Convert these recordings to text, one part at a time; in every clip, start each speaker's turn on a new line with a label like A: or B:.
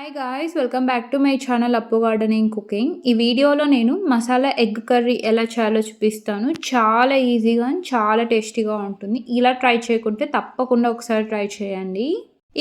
A: Hi guys, welcome back to my channel అప్పు gardening cooking. ఈ వీడియోలో నేను మసాలా ఎగ్ కర్రీ ఎలా చేయాలో చూపిస్తాను. చాలా ఈజీగా అండ్ చాలా టేస్టీగా ఉంటుంది. ఇలా ట్రై చేయకుంటే తప్పకుండా ఒకసారి ట్రై చేయండి.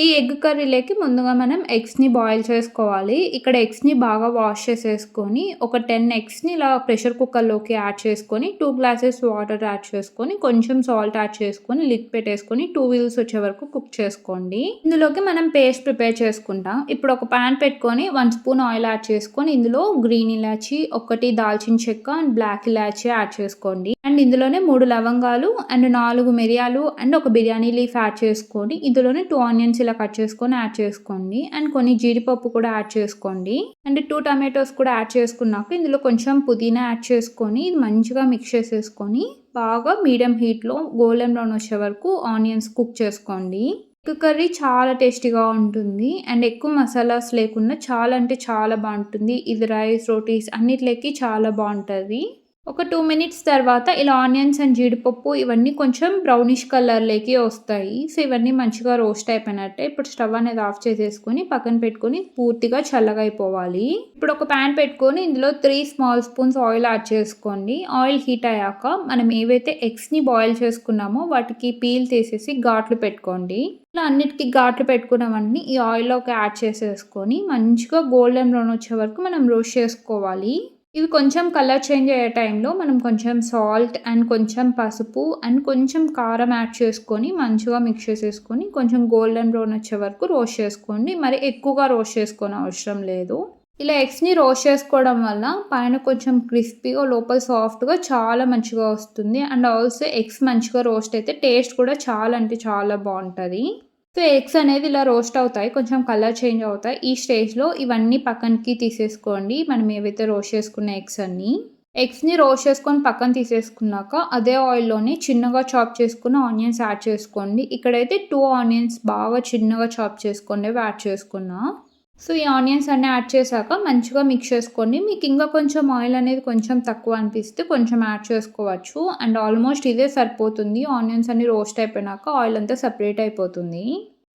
A: ఈ ఎగ్ కర్రీలోకి ముందుగా మనం ఎగ్స్ని బాయిల్ చేసుకోవాలి. ఇక్కడ ఎగ్స్ని బాగా వాష్ చేసేసుకొని ఒక 10 ఎగ్స్ని ఇలా ప్రెషర్ కుక్కర్లోకి యాడ్ చేసుకొని 2 గ్లాసెస్ వాటర్ యాడ్ చేసుకొని కొంచెం సాల్ట్ యాడ్ చేసుకొని లిడ్ పెట్టేసుకొని 2 విజిల్స్ వచ్చే వరకు కుక్ చేసుకోండి. ఇందులోకి మనం పేస్ట్ ప్రిపేర్ చేసుకుంటాం. ఇప్పుడు ఒక ప్యాన్ పెట్టుకొని 1 స్పూన్ ఆయిల్ యాడ్ చేసుకొని ఇందులో గ్రీన్ ఇలాచి, 1 దాల్చిన చెక్క అండ్ బ్లాక్ ఇలాచి యాడ్ చేసుకోండి. అండ్ ఇందులోనే 3 లవంగాలు అండ్ 4 మిరియాలు అండ్ ఒక బిర్యానీ లీఫ్ యాడ్ చేసుకొని ఇందులోనే 2 ఆనియన్స్ ఇలా కట్ చేసుకొని యాడ్ చేసుకోండి. అండ్ కొన్ని జీడిపప్పు కూడా యాడ్ చేసుకోండి. అండ్ 2 టమాటోస్ కూడా యాడ్ చేసుకున్నాక ఇందులో కొంచెం పుదీనా యాడ్ చేసుకొని ఇది మంచిగా మిక్స్ చేసేసుకొని బాగా మీడియం హీట్లో గోల్డెన్ బ్రౌన్ వచ్చే వరకు ఆనియన్స్ కుక్ చేసుకోండి. ఎగ్ కర్రీ చాలా టేస్టీగా ఉంటుంది అండ్ ఎక్కువ మసాలాస్ లేకుండా చాలా అంటే చాలా బాగుంటుంది. ఇది రైస్, రోటీస్ అన్నిట్లోకి చాలా బాగుంటుంది. ఒక 2 మినిట్స్ తర్వాత ఇలా ఆనియన్స్ అండ్ జీడిపప్పు ఇవన్నీ కొంచెం బ్రౌనిష్ కలర్లోకి వస్తాయి. సో ఇవన్నీ మంచిగా రోస్ట్ అయిపోయినట్టే. ఇప్పుడు స్టవ్ అనేది ఆఫ్ చేసేసుకొని పక్కన పెట్టుకొని పూర్తిగా చల్లగా అయిపోవాలి. ఇప్పుడు ఒక ప్యాన్ పెట్టుకొని ఇందులో 3 స్మాల్ స్పూన్స్ ఆయిల్ యాడ్ చేసుకోండి. ఆయిల్ హీట్ అయ్యాక మనం ఏవైతే ఎగ్స్ని బాయిల్ చేసుకున్నామో వాటికి పీల్ తీసేసి ఘాట్లు పెట్టుకోండి. ఇలా అన్నిటికీ ఘాట్లు పెట్టుకున్నవన్నీ ఈ ఆయిల్లోకి యాడ్ చేసేసుకొని మంచిగా గోల్డెన్ బ్రౌన్ వచ్చే వరకు మనం రోస్ట్ చేసుకోవాలి. ఇవి కొంచెం కలర్ చేంజ్ అయ్యే టైంలో మనం కొంచెం సాల్ట్ అండ్ కొంచెం పసుపు అండ్ కొంచెం కారం యాడ్ చేసుకొని మంచిగా మిక్స్ చేసేసుకొని కొంచెం గోల్డెన్ బ్రౌన్ వచ్చే వరకు రోస్ట్ చేసుకోండి. మరి ఎక్కువగా రోస్ట్ చేసుకోని అవసరం లేదు. ఇలా ఎగ్స్ని రోస్ట్ చేసుకోవడం వల్ల పైన కొంచెం క్రిస్పీగా లోపల సాఫ్ట్గా చాలా మంచిగా వస్తుంది. అండ్ ఆల్సో ఎగ్స్ మంచిగా రోస్ట్ అయితే టేస్ట్ కూడా చాలా అంటే చాలా బాగుంటుంది. సో ఎగ్స్ అనేది ఇలా రోస్ట్ అవుతాయి, కొంచెం కలర్ చేంజ్ అవుతాయి. ఈ స్టేజ్లో ఇవన్నీ పక్కనకి తీసేసుకోండి. మనం ఏవైతే రోస్ట్ చేసుకున్న ఎగ్స్ని రోస్ట్ చేసుకొని పక్కన తీసేసుకున్నాక అదే ఆయిల్లోనే చిన్నగా చాప్ చేసుకున్న ఆనియన్స్ యాడ్ చేసుకోండి. ఇక్కడైతే 2 ఆనియన్స్ బాగా చిన్నగా చాప్ చేసుకోండి యాడ్ చేసుకున్నా. సో ఈ ఆనియన్స్ అన్నీ యాడ్ చేశాక మంచిగా మిక్స్ చేసుకోండి. మీకు ఇంకా కొంచెం ఆయిల్ అనేది కొంచెం తక్కువ అనిపిస్తే కొంచెం యాడ్ చేసుకోవచ్చు. అండ్ ఆల్మోస్ట్ ఇదే సరిపోతుంది. ఆనియన్స్ అన్ని రోస్ట్ అయిపోయినాక ఆయిల్ అంతా సపరేట్ అయిపోతుంది.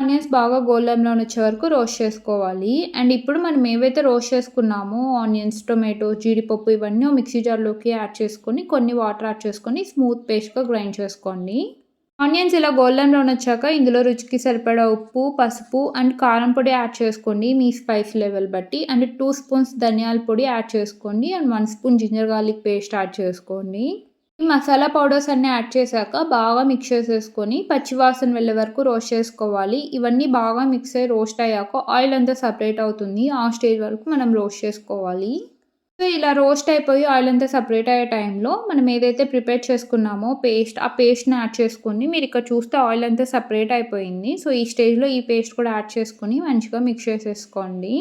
A: ఆనియన్స్ బాగా గోల్డెన్ బ్రౌన్ వచ్చే వరకు రోస్ట్ చేసుకోవాలి. అండ్ ఇప్పుడు మనం ఏవైతే రోస్ట్ చేసుకున్నామో ఆనియన్స్, టొమాటో, జీడిపప్పు ఇవన్నీ మిక్సీ జార్లోకి యాడ్ చేసుకొని కొన్ని వాటర్ యాడ్ చేసుకొని స్మూత్ పేస్ట్గా గ్రైండ్ చేసుకోండి. ఆనియన్స్ ఇలా గోల్డెన్ బ్రౌన్ వచ్చాక ఇందులో రుచికి సరిపడా ఉప్పు, పసుపు అండ్ కారం పొడి యాడ్ చేసుకోండి మీ స్పైస్ లెవెల్ బట్టి. అండ్ 2 స్పూన్స్ ధనియాల పొడి యాడ్ చేసుకోండి. And 1 spoon ginger garlic paste add చేసుకోండి. ఈ మసాలా పౌడర్స్ అన్నీ యాడ్ చేశాక బాగా మిక్స్ చేసేసుకొని పచ్చివాసన వెళ్ళే వరకు రోస్ట్ చేసుకోవాలి. ఇవన్నీ బాగా మిక్స్ అయ్యి రోస్ట్ అయ్యాక ఆయిల్ అంతా సపరేట్ అవుతుంది. ఆ స్టేజ్ వరకు మనం రోస్ట్ చేసుకోవాలి. సో ఇలా రోస్ట్ అయిపోయి ఆయిల్ అంతా సపరేట్ అయ్యే టైంలో మనం ఏదైతే ప్రిపేర్ చేసుకున్నామో ఆ పేస్ట్ని యాడ్ చేసుకొని మీరు ఇక్కడ చూస్తే ఆయిల్ అంతా సపరేట్ అయిపోయింది. సో ఈ స్టేజ్లో ఈ పేస్ట్ కూడా యాడ్ చేసుకొని మంచిగా మిక్స్ చేసేసుకోండి.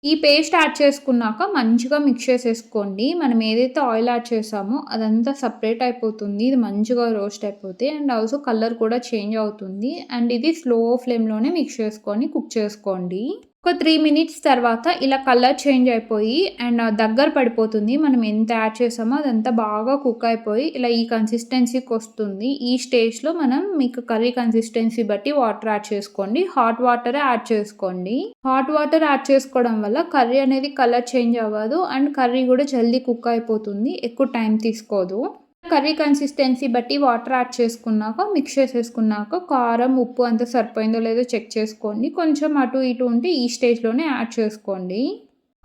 A: ఈ పేస్ట్ యాడ్ చేసుకున్నాక మంచిగా మిక్స్ చేసేసుకోండి. మనం ఏదైతే ఆయిల్ యాడ్ చేసామో అదంతా సపరేట్ అయిపోతుంది. ఇది మంచిగా రోస్ట్ అయిపోతే అండ్ ఆల్సో కలర్ కూడా చేంజ్ అవుతుంది. అండ్ ఇది స్లో ఫ్లేమ్లోనే మిక్స్ చేసుకొని కుక్ చేసుకోండి. ఒక 3 మినిట్స్ తర్వాత ఇలా కలర్ చేంజ్ అయిపోయి అండ్ దగ్గర పడిపోతుంది. మనం ఎంత యాడ్ చేసామో అదంతా బాగా కుక్ అయిపోయి ఇలా ఈ కన్సిస్టెన్సీకి వస్తుంది. ఈ స్టేజ్లో మనం మీకు కర్రీ కన్సిస్టెన్సీ బట్టి వాటర్ యాడ్ చేసుకోండి. హాట్ వాటర్ యాడ్ చేసుకోండి. హాట్ వాటర్ యాడ్ చేసుకోవడం వల్ల కర్రీ అనేది కలర్ చేంజ్ అవ్వదు అండ్ కర్రీ కూడా జల్దీ కుక్ అయిపోతుంది, ఎక్కువ టైం తీసుకోదు. కర్రీ కన్సిస్టెన్సీ బట్టి వాటర్ యాడ్ చేసుకున్నాక మిక్స్ చేసేసుకున్నాక కారం, ఉప్పు అంతా సరిపోయిందో లేదో చెక్ చేసుకోండి. కొంచెం అటు ఇటు ఉంటే ఈ స్టేజ్లోనే యాడ్ చేసుకోండి.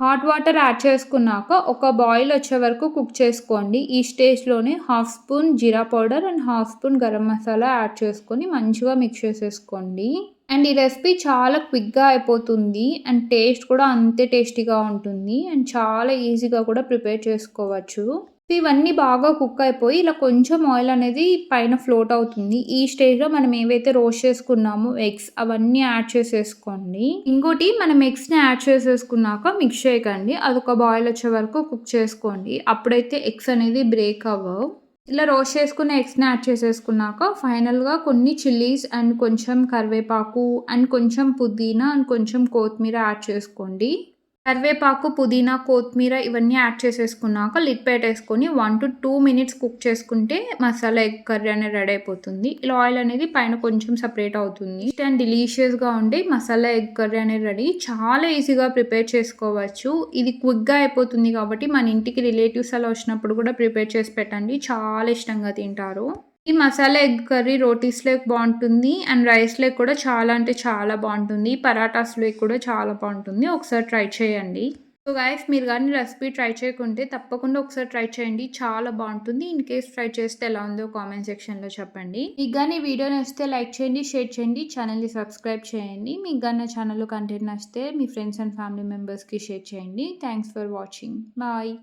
A: హాట్ వాటర్ యాడ్ చేసుకున్నాక ఒక బాయిల్ వచ్చే వరకు కుక్ చేసుకోండి. ఈ స్టేజ్లోనే 1/2 spoon jeera powder and 1/2 spoon garam masala add చేసుకొని మంచిగా మిక్స్ చేసేసుకోండి. అండ్ ఈ రెసిపీ చాలా క్విక్గా అయిపోతుంది అండ్ టేస్ట్ కూడా అంతే టేస్టీగా ఉంటుంది అండ్ చాలా ఈజీగా కూడా ప్రిపేర్ చేసుకోవచ్చు. ఇవన్నీ బాగా కుక్ అయిపోయి ఇలా కొంచెం ఆయిల్ అనేది పైన ఫ్లోట్ అవుతుంది. ఈ స్టేజ్లో మనం ఏవైతే రోస్ట్ చేసుకున్నామో ఎగ్స్ అవన్నీ యాడ్ చేసేసుకోండి. ఇంకోటి మనం ఎగ్స్ని యాడ్ చేసేసుకున్నాక మిక్స్ చేయకండి, అదొక బాయిల్ వచ్చే వరకు కుక్ చేసుకోండి. అప్పుడైతే ఎగ్స్ అనేది బ్రేక్ అవ్వవు. ఇలా రోస్ట్ చేసుకున్న ఎగ్స్ని యాడ్ చేసేసుకున్నాక ఫైనల్గా కొన్ని చిల్లీస్ అండ్ కొంచెం కరివేపాకు అండ్ కొంచెం పుదీనా అండ్ కొంచెం కొత్తిమీర యాడ్ చేసుకోండి. కరివేపాకు, పుదీనా, కొత్తిమీర ఇవన్నీ యాడ్ చేసేసుకున్నాక లిడ్ పెట్టేసుకొని 1-2 మినిట్స్ కుక్ చేసుకుంటే మసాలా ఎగ్ కర్రీ అనేది రెడీ అయిపోతుంది. ఇలా ఆయిల్ అనేది పైన కొంచెం సెపరేట్ అవుతుంది. అండ్ డెలీషియస్‌గా ఉండే మసాలా ఎగ్ కర్రీ అనేది రెడీ. చాలా ఈజీగా ప్రిపేర్ చేసుకోవచ్చు. ఇది క్విక్‌గా అయిపోతుంది కాబట్టి మన ఇంటికి రిలేటివ్స్ అలా వచ్చినప్పుడు కూడా ప్రిపేర్ చేసి పెట్టండి. చాలా ఇష్టంగా తింటారు. ఈ మసాలా ఎగ్ కర్రీ రోటీస్‌లోకి బావుంటుంది. అండ్ రైస్‌లోకి కూడా చాలా అంటే చాలా బావుంటుంది. పరాటాస్‌లోకి కూడా చాలా బావుంటుంది. ఒకసారి ట్రై చేయండి. సో గైస్ మీరు గాని రెసిపీ ట్రై చేయకుంటే తప్పకుండా ఒకసారి ట్రై చేయండి. చాలా బావుంటుంది. ఇన్ కేస్ ట్రై చేస్తే ఎలా ఉందో కామెంట్ సెక్షన్‌లో చెప్పండి. మీకు గాని ఈ వీడియో నచ్చితే లైక్ చేయండి, షేర్ చేయండి, ఛానెల్‌ని సబ్స్క్రైబ్ చేయండి. మీకు గాని నా ఛానల్‌లో కంటెంట్ నచ్చితే మీ ఫ్రెండ్స్ అండ్ ఫ్యామిలీ మెంబర్స్‌కి షేర్ చేయండి. Thanks for watching. బాయ్.